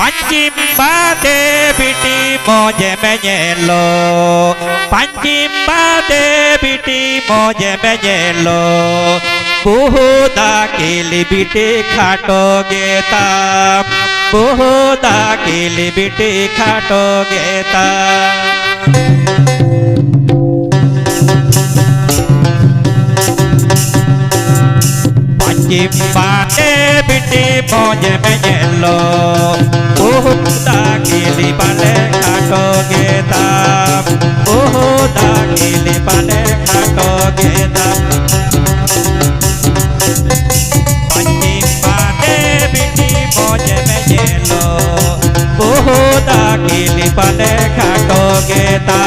Panjim bade biti moje menyelo Panjim bade biti moje menyelo Buhuda kili biti khato geta Buhuda kili biti khato geta Panjim bade biti moje menyelo Buhuda kili pade khato geta Buhuda kili pade khato geta Panjim bade biti moje menyelo Buhuda kili pade khato geta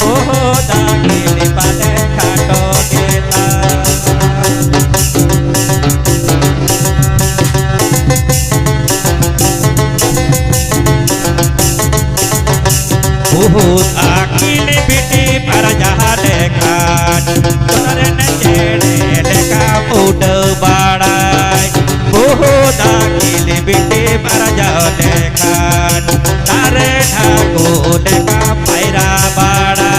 Buhuda kili pade khato geta Buhut akili biti para jahat dekat Karen cede deka muda badai Buhut akili biti para jahat dekat Karen aku deka paira badai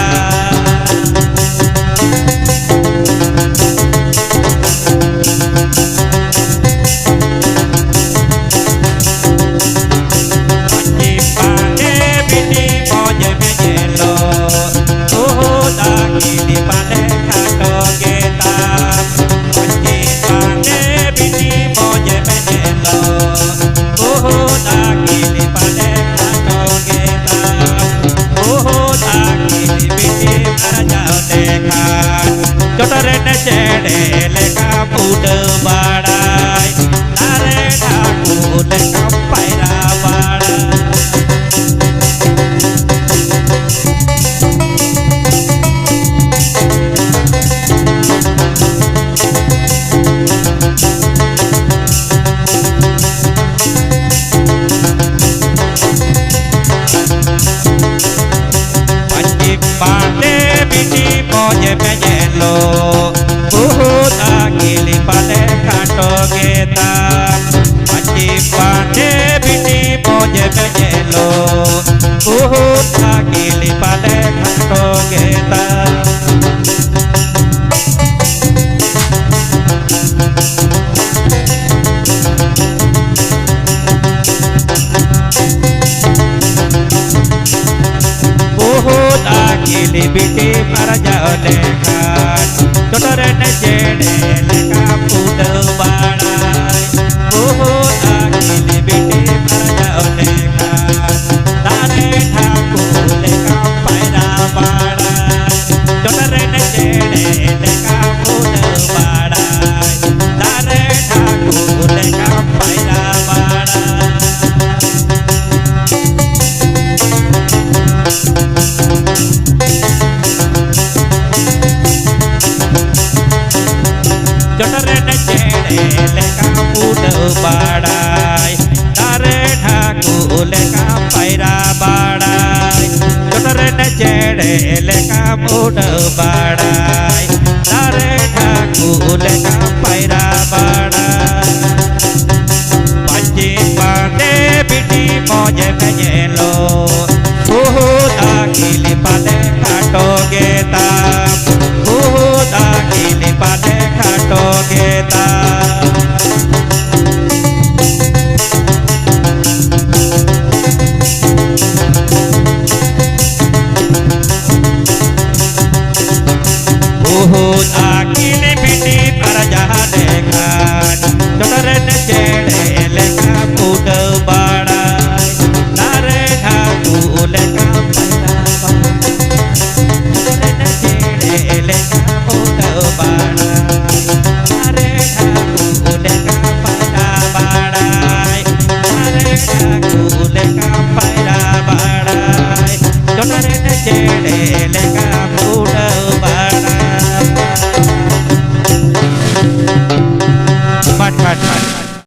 Kili pade khato geta Panjim bade biti moje menyelo Buhuda kili pade khato geta Buhuda kili biti marajao dekat Jotaren cede leka muda badai Taren aku leka paira badai moje menyelo Buhuda kili pade khato geta Panjim bade biti moje menyelo Buhuda kili pade khato geta Buhuda kili biti para jauh dekat Jotaren cede leka muda badai Buhuda kili biti para jauh dekat Taren aku leka paira badai Jotaren cede leka muda badai Taren aku leka paira badai Jotaren cede leka muda badai Taren aku leka paira badai Jotaren cede leka muda badai Taren aku leka paira badai Panjim bade biti moje menyelo Buhuda kili pade khato geta Buhuda kili pade khato geta Buhut akili biti para jahat dekat Jotaren cede leka muda badai Taren aku leka paira badai Jotaren cede leka muda badai Taren aku leka paira badai Taren aku leka paira badai Jotaren cede leka